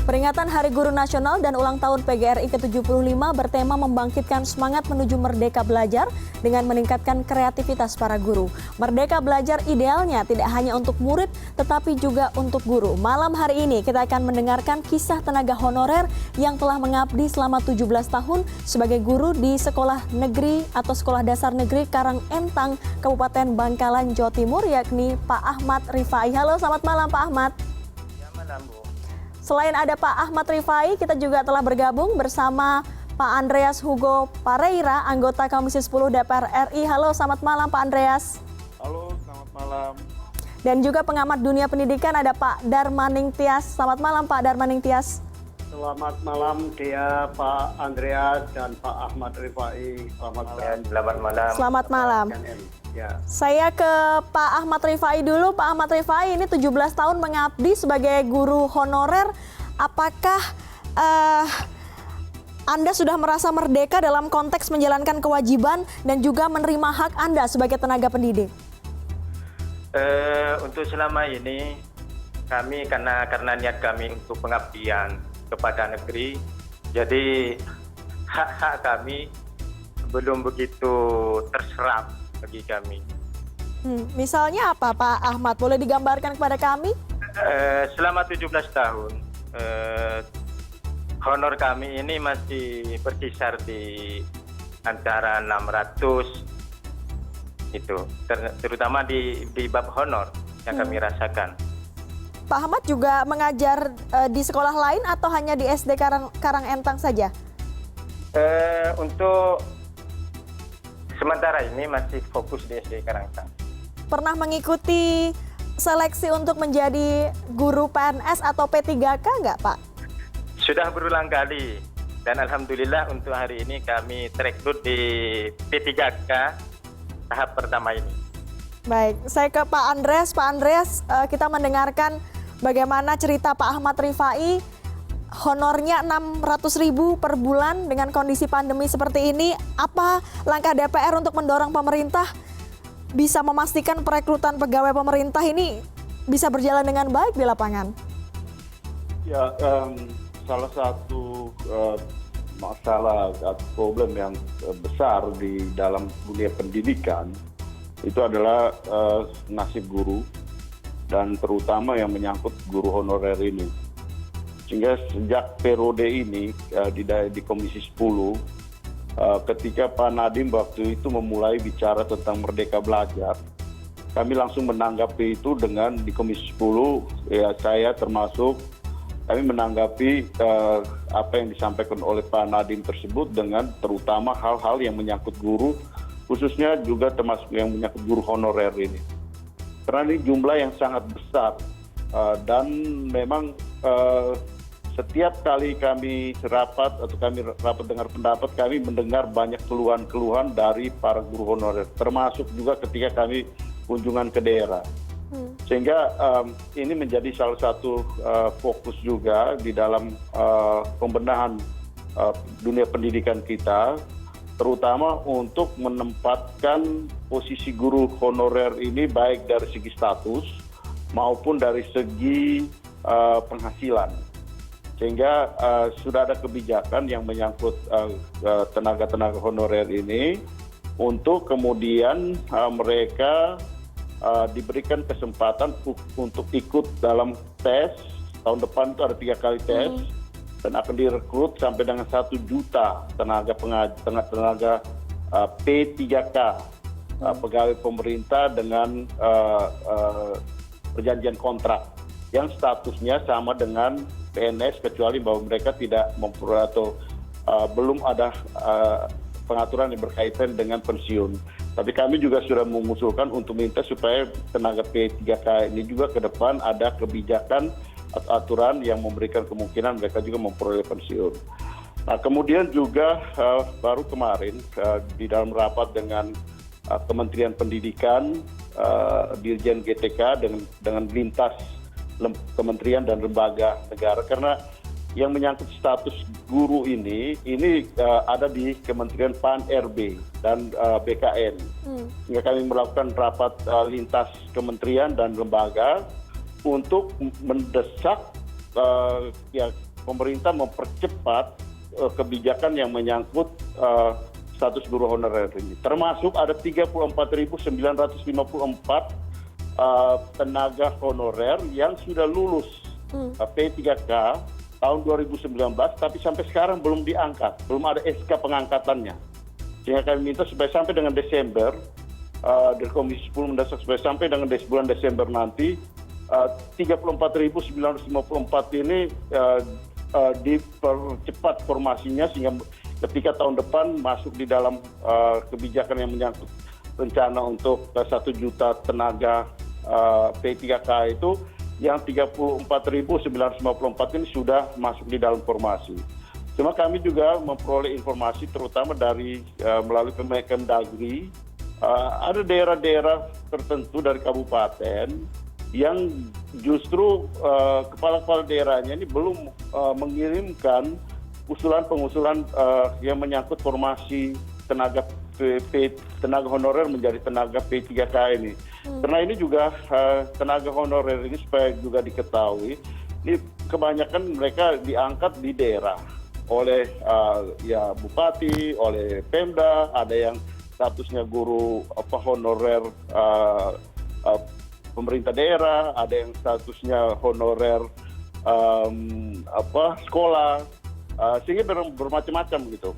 Peringatan Hari Guru Nasional dan ulang tahun PGRI ke-75 bertema membangkitkan semangat menuju merdeka belajar dengan meningkatkan kreativitas para guru. Merdeka belajar idealnya tidak hanya untuk murid, tetapi juga untuk guru. Malam hari ini kita akan mendengarkan kisah tenaga honorer yang telah mengabdi selama 17 tahun sebagai guru di sekolah negeri atau sekolah dasar negeri Karangentang, Kabupaten Bangkalan, Jawa Timur, yakni Pak Ahmad Rifai. Halo, selamat malam Pak Ahmad. Ya, malam, Bu. Selain ada Pak Ahmad Rifai, kita juga telah bergabung bersama Pak Andreas Hugo Pareira, anggota Komisi 10 DPR RI. Halo, selamat malam Pak Andreas. Halo, selamat malam. Dan juga pengamat dunia pendidikan ada Pak Darmaning Tias. Selamat malam Pak Darmaning Tias. Selamat malam dia Pak Andreas dan Pak Ahmad Rifai. Selamat malam. Selamat malam. Selamat malam. Ya. Saya ke Pak Ahmad Rifai dulu. Pak Ahmad Rifai ini 17 tahun mengabdi sebagai guru honorer. Apakah Anda sudah merasa merdeka dalam konteks menjalankan kewajiban dan juga menerima hak Anda sebagai tenaga pendidik? Untuk selama ini kami karena niat kami untuk pengabdian kepada negeri, jadi hak-hak kami belum begitu terserap bagi kami. Misalnya apa Pak Ahmad? Boleh digambarkan kepada kami? Selama 17 tahun, honor kami ini masih berkisar di antara 600 itu, terutama di bab honor yang kami rasakan. Pak Ahmad juga mengajar di sekolah lain atau hanya di SD Karangentang saja? Untuk sementara ini masih fokus di SD Karangentang. Pernah mengikuti seleksi untuk menjadi guru PNS atau P3K nggak Pak? Sudah berulang kali dan alhamdulillah untuk hari ini kami terekrut di P3K tahap pertama ini. Baik, saya ke Pak Andreas. Pak Andreas, kita mendengarkan bagaimana cerita Pak Ahmad Rifai, honornya 600.000 per bulan dengan kondisi pandemi seperti ini. Apa langkah DPR untuk mendorong pemerintah bisa memastikan perekrutan pegawai pemerintah ini bisa berjalan dengan baik di lapangan? Ya, salah satu masalah atau problem yang besar di dalam dunia pendidikan itu adalah nasib guru dan terutama yang menyangkut guru honorer ini. Sehingga sejak periode ini di Komisi 10, ketika Pak Nadiem waktu itu memulai bicara tentang merdeka belajar, kami langsung menanggapi itu dengan di Komisi 10, ya saya termasuk, kami menanggapi apa yang disampaikan oleh Pak Nadiem tersebut dengan terutama hal-hal yang menyangkut guru, khususnya juga termasuk yang menyangkut guru honorer ini. Karena ini jumlah yang sangat besar dan memang setiap kali kami rapat atau kami rapat dengar pendapat, kami mendengar banyak keluhan-keluhan dari para guru honorer, termasuk juga ketika kami kunjungan ke daerah. Sehingga ini menjadi salah satu fokus juga di dalam pembenahan dunia pendidikan kita, terutama untuk menempatkan posisi guru honorer ini baik dari segi status maupun dari segi penghasilan. Sehingga sudah ada kebijakan yang menyangkut tenaga-tenaga honorer ini untuk kemudian mereka diberikan kesempatan untuk ikut dalam tes. Tahun depan itu ada 3 kali tes dan akan direkrut sampai dengan 1 juta tenaga P3K pegawai pemerintah dengan perjanjian kontrak yang statusnya sama dengan PNS kecuali bahwa mereka tidak memperoleh atau belum ada pengaturan yang berkaitan dengan pensiun. Tapi kami juga sudah mengusulkan untuk minta supaya tenaga P3K ini juga ke depan ada kebijakan atau aturan yang memberikan kemungkinan mereka juga memperoleh pensiun. Nah, kemudian juga baru kemarin di dalam rapat dengan Kementerian Pendidikan, Dirjen GTK dengan lintas kementerian dan lembaga negara, karena yang menyangkut status guru ini ada di Kementerian PAN-RB dan BKN. Sehingga kami melakukan rapat lintas kementerian dan lembaga untuk mendesak pemerintah mempercepat kebijakan yang menyangkut status guru honorer ini. Termasuk ada 34.954 tenaga honorer yang sudah lulus P3K tahun 2019, tapi sampai sekarang belum diangkat, belum ada SK pengangkatannya. Sehingga kami minta supaya sampai dengan Desember, dari Komisi 10 mendesak supaya sampai dengan bulan Desember nanti, 34.954 ini dipercepat formasinya sehingga ketika tahun depan masuk di dalam kebijakan yang menyangkut rencana untuk 1 juta tenaga P3K itu, yang 34.954 ini sudah masuk di dalam formasi. Cuma kami juga memperoleh informasi terutama dari melalui Kemendagri, ada daerah-daerah tertentu dari kabupaten yang justru kepala-kepala daerahnya ini belum mengirimkan pengusulan yang menyangkut formasi tenaga honorer menjadi tenaga P3K ini. Karena ini juga tenaga honorer ini supaya juga diketahui, ini kebanyakan mereka diangkat di daerah oleh ya bupati, oleh Pemda, ada yang statusnya guru honorer pemerintah daerah, ada yang statusnya honorer sekolah, sehingga bermacam-macam gitu.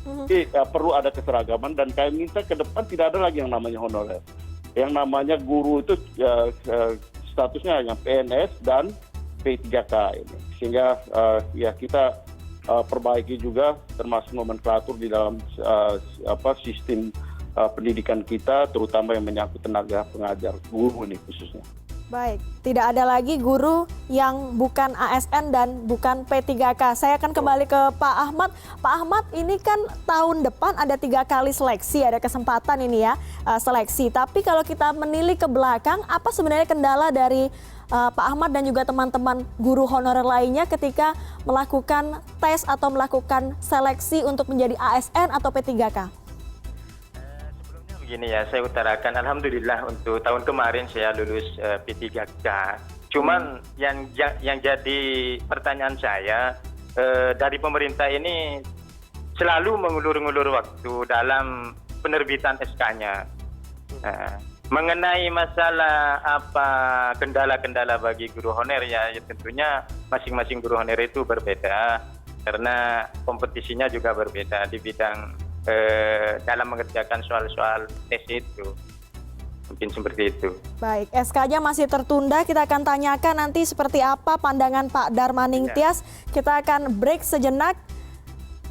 Jadi perlu ada keseragaman dan kami minta ke depan tidak ada lagi yang namanya honorer. Yang namanya guru itu statusnya hanya PNS dan P3K ini. Sehingga ya kita perbaiki juga termasuk nomenklatur di dalam sistem pendidikan kita, terutama yang menyangkut tenaga pengajar guru ini khususnya. Baik, tidak ada lagi guru yang bukan ASN dan bukan P3K. Saya akan kembali ke Pak Ahmad. Pak Ahmad, ini kan tahun depan ada 3 kali seleksi, ada kesempatan ini ya seleksi. Tapi kalau kita menilik ke belakang, apa sebenarnya kendala dari Pak Ahmad dan juga teman-teman guru honorer lainnya ketika melakukan tes atau melakukan seleksi untuk menjadi ASN atau P3K? Begini ya, saya utarakan alhamdulillah untuk tahun kemarin saya lulus P3K. Cuman yang jadi pertanyaan saya, dari pemerintah ini selalu mengulur-ngulur waktu dalam penerbitan SK-nya. Mengenai masalah apa kendala-kendala bagi guru honorer ya tentunya masing-masing guru honorer itu berbeda karena kompetisinya juga berbeda di bidang dalam mengerjakan soal-soal tes itu. Mungkin seperti itu. Baik, SK-nya masih tertunda. Kita akan tanyakan nanti seperti apa pandangan Pak Darmaning Tias. Kita akan break sejenak.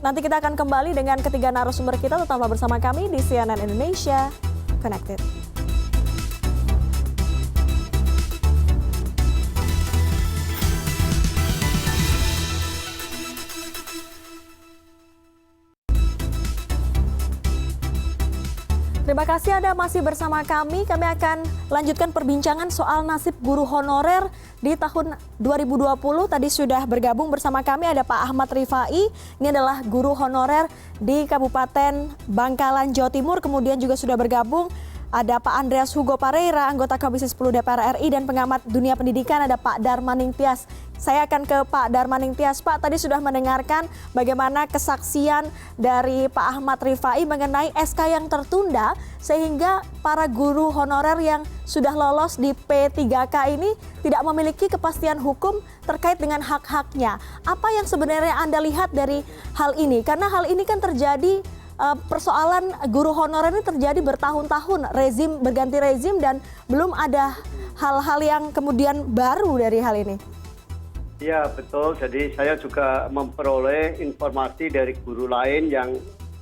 Nanti kita akan kembali dengan ketiga narasumber kita. Tetaplah bersama kami di CNN Indonesia Connected. Terima kasih Anda masih bersama kami. Kami akan lanjutkan perbincangan soal nasib guru honorer di tahun 2020. Tadi sudah bergabung bersama kami ada Pak Ahmad Rifai. Ini adalah guru honorer di Kabupaten Bangkalan, Jawa Timur. Kemudian juga sudah bergabung ada Pak Andreas Hugo Pareira, anggota Komisi 10 DPR RI dan pengamat dunia pendidikan, ada Pak Darmaning Tias. Saya akan ke Pak Darmaning Tias. Pak, tadi sudah mendengarkan bagaimana kesaksian dari Pak Ahmad Rifai mengenai SK yang tertunda sehingga para guru honorer yang sudah lolos di P3K ini tidak memiliki kepastian hukum terkait dengan hak-haknya. Apa yang sebenarnya Anda lihat dari hal ini? Karena hal ini kan terjadi, persoalan guru honorer ini terjadi bertahun-tahun, berganti rezim dan belum ada hal-hal yang kemudian baru dari hal ini. Ya betul, jadi saya juga memperoleh informasi dari guru lain yang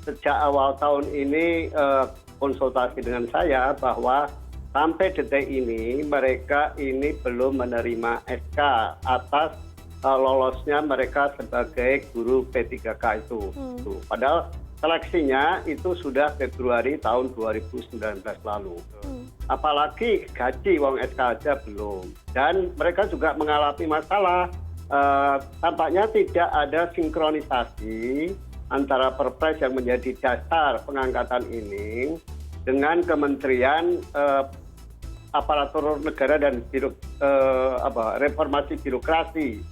sejak awal tahun ini konsultasi dengan saya bahwa sampai detik ini mereka ini belum menerima SK atas lolosnya mereka sebagai guru P3K itu. Padahal seleksinya itu sudah Februari tahun 2019 lalu. Apalagi gaji wong SK aja belum. Dan mereka juga mengalami masalah. Tampaknya tidak ada sinkronisasi antara Perpres yang menjadi dasar pengangkatan ini dengan Kementerian Aparatur Negara dan reformasi birokrasi.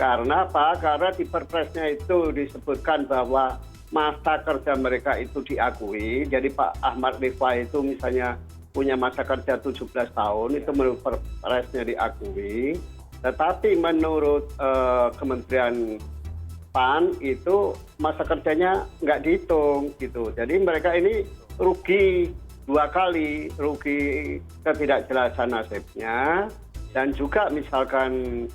Karena apa? Karena di Perpresnya itu disebutkan bahwa masa kerja mereka itu diakui. Jadi Pak Ahmad Rifai itu misalnya punya masa kerja 17 tahun, itu menurut Perpresnya diakui. Tetapi menurut Kementerian PAN itu masa kerjanya nggak dihitung gitu. Jadi mereka ini rugi 2 kali, rugi ketidakjelasan nasibnya, dan juga misalkan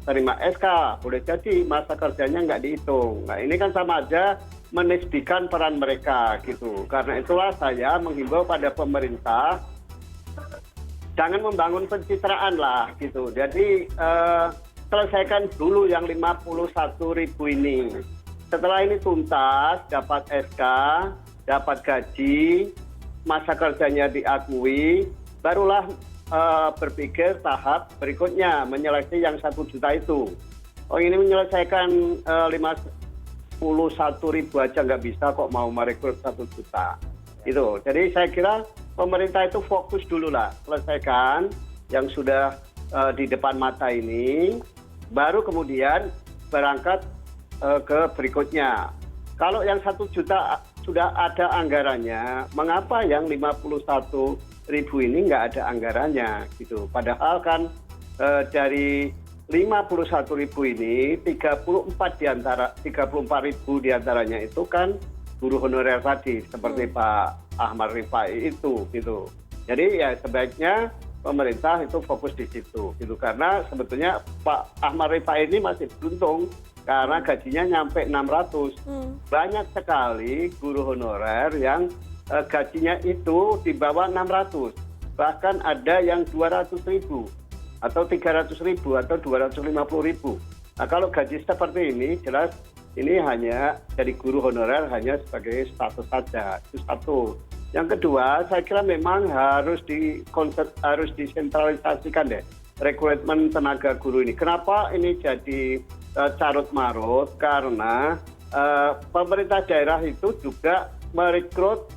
terima SK, boleh jadi masa kerjanya nggak dihitung. Nah ini kan sama aja menisbikan peran mereka gitu. Karena itulah saya menghimbau pada pemerintah jangan membangun pencitraan lah gitu. Jadi selesaikan dulu yang 51.000 ini. Setelah ini tuntas, dapat SK, dapat gaji, masa kerjanya diakui, barulah berpikir tahap berikutnya menyeleksi yang 1 juta itu. Oh ini menyelesaikan 51.000 aja nggak bisa kok mau merekrut 1 juta. Itu. Jadi saya kira pemerintah itu fokus dulu lah, selesaikan yang sudah di depan mata ini, baru kemudian berangkat ke berikutnya. Kalau yang 1 juta sudah ada anggarannya, mengapa yang 51.000 ini nggak ada anggarannya gitu. Padahal kan dari 51.000 ini 34.000 diantaranya itu kan guru honorer tadi seperti Pak Ahmad Rifai itu gitu. Jadi ya sebaiknya pemerintah itu fokus di situ gitu, karena sebetulnya Pak Ahmad Rifai ini masih beruntung karena gajinya nyampe 600. Banyak sekali guru honorer yang gajinya itu di bawah 600, bahkan ada yang 200.000 atau 300.000 atau 250.000. Nah kalau gaji seperti ini jelas ini hanya jadi guru honorer hanya sebagai status saja, itu satu. Yang kedua saya kira memang harus disentralisasikan deh rekrutmen tenaga guru ini. Kenapa ini jadi carut marut? Karena pemerintah daerah itu juga merekrut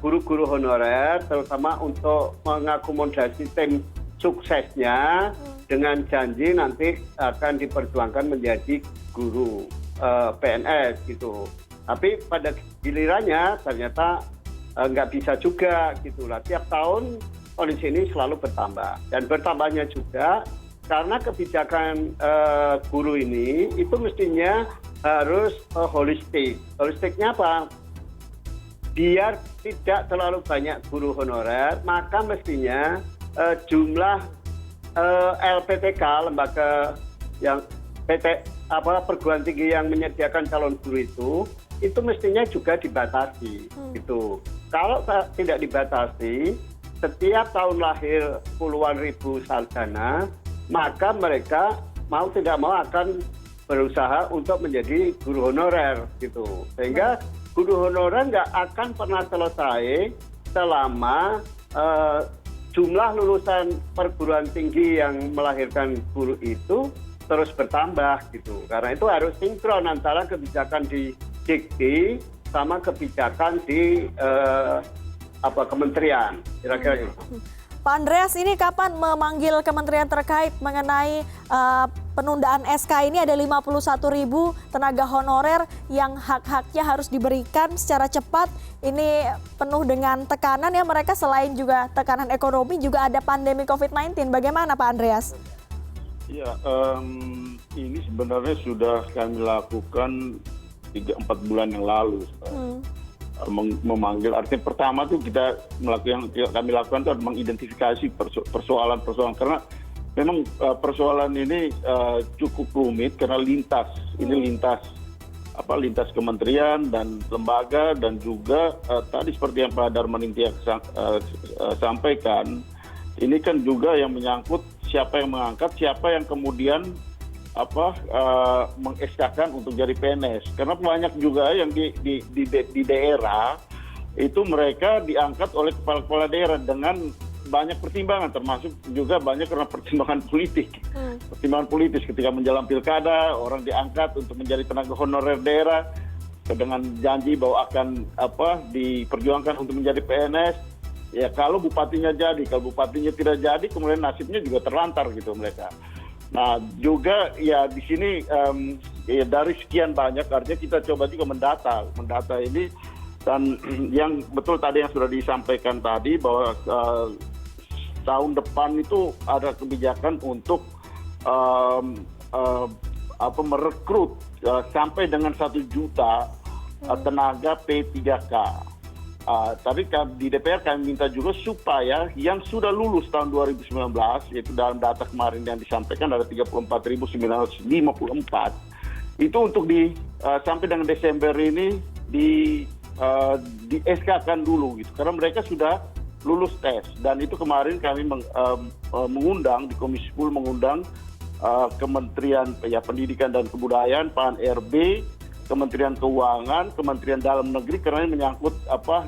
guru-guru honorer terutama untuk mengakomodasi tim suksesnya dengan janji nanti akan diperjuangkan menjadi guru PNS gitu. Tapi pada gilirannya ternyata nggak bisa juga gitu lah. Tiap tahun kondisi ini selalu bertambah, dan bertambahnya juga karena kebijakan guru ini itu mestinya harus holistik. Holistiknya apa? Biar tidak terlalu banyak guru honorer, maka mestinya jumlah LPTK, lembaga yang perguruan tinggi yang menyediakan calon guru itu mestinya juga dibatasi gitu. Kalau tidak dibatasi, setiap tahun lahir puluhan ribu sarjana, maka mereka mau tidak mau akan berusaha untuk menjadi guru honorer gitu. Sehingga guru honorer nggak akan pernah selesai selama jumlah lulusan perguruan tinggi yang melahirkan guru itu terus bertambah gitu. Karena itu harus sinkron antara kebijakan di Dikti sama kebijakan di kementerian. Kira-kira itu. Pak Andreas, ini kapan memanggil kementerian terkait mengenai penundaan SK ini? Ada 51.000 tenaga honorer yang hak-haknya harus diberikan secara cepat. Ini penuh dengan tekanan ya, mereka selain juga tekanan ekonomi juga ada pandemi COVID-19. Bagaimana Pak Andreas? Ya, ini sebenarnya sudah kami lakukan 3-4 bulan yang lalu. Memanggil, artinya pertama tuh kami lakukan itu mengidentifikasi persoalan-persoalan, karena memang persoalan ini cukup rumit karena lintas kementerian dan lembaga, dan juga tadi seperti yang Pak Darmanintiah sampaikan, ini kan juga yang menyangkut siapa yang mengangkat, siapa yang kemudian mengeskakan untuk jadi PNS, karena banyak juga yang di daerah itu mereka diangkat oleh kepala-kepala daerah dengan banyak pertimbangan, termasuk juga banyak karena pertimbangan politik. Pertimbangan politis ketika menjelang pilkada, orang diangkat untuk menjadi tenaga honorer daerah dengan janji bahwa akan diperjuangkan untuk menjadi PNS. Ya kalau bupatinya jadi, kalau bupatinya tidak jadi, kemudian nasibnya juga terlantar gitu mereka. Nah, juga ya di sini ya dari sekian banyak, artinya kita coba juga mendata ini, dan yang betul tadi yang sudah disampaikan tadi bahwa tahun depan itu ada kebijakan untuk merekrut sampai dengan 1 juta tenaga P3K. Tapi di DPR kami minta juga supaya yang sudah lulus tahun 2019, yaitu dalam data kemarin yang disampaikan ada 34.954, itu untuk sampai dengan Desember ini di SK-kan dulu gitu, karena mereka sudah lulus tes. Dan itu kemarin kami mengundang di Komisi 10 mengundang Kementerian Pendidikan dan Kebudayaan, PAN-RB, Kementerian Keuangan, Kementerian Dalam Negeri, karena ini menyangkut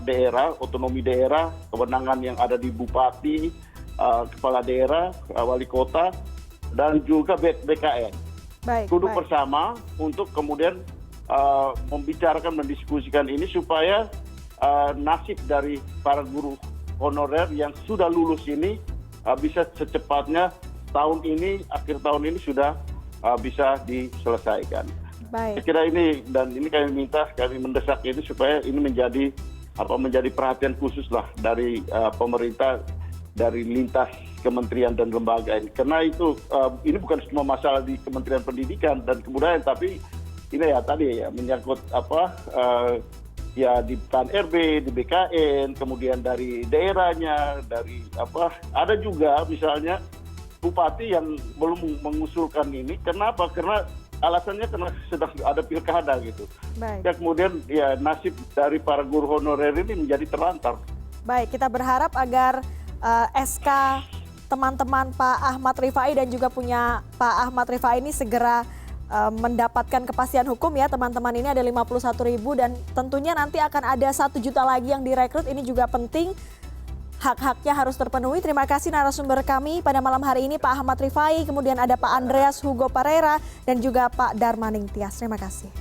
daerah, otonomi daerah, kewenangan yang ada di bupati, kepala daerah, wali kota, dan juga BKN. Duduk bersama untuk kemudian membicarakan, mendiskusikan ini supaya nasib dari para guru honorer yang sudah lulus ini bisa secepatnya akhir tahun ini sudah bisa diselesaikan. Saya kira ini, dan ini kami mendesak ini supaya ini menjadi perhatian khusus lah dari pemerintah, dari lintas kementerian dan lembaga ini. Karena itu ini bukan cuma masalah di Kementerian Pendidikan dan Kebudayaan, tapi ini menyangkut di PAN-RB, di BKN, kemudian dari daerahnya, ada juga misalnya bupati yang belum mengusulkan ini. Kenapa? Karena alasannya karena sedang ada pilkada gitu. Ya, kemudian nasib dari para guru honorer ini menjadi terlantar. Baik, kita berharap agar SK teman-teman Pak Ahmad Rifai dan juga punya Pak Ahmad Rifai ini segera mendapatkan kepastian hukum ya. Teman-teman ini ada 51.000 dan tentunya nanti akan ada 1 juta lagi yang direkrut. Ini juga penting. Hak-haknya harus terpenuhi. Terima kasih narasumber kami pada malam hari ini, Pak Ahmad Rifai, kemudian ada Pak Andreas Hugo Parera dan juga Pak Darmaning Tias. Terima kasih.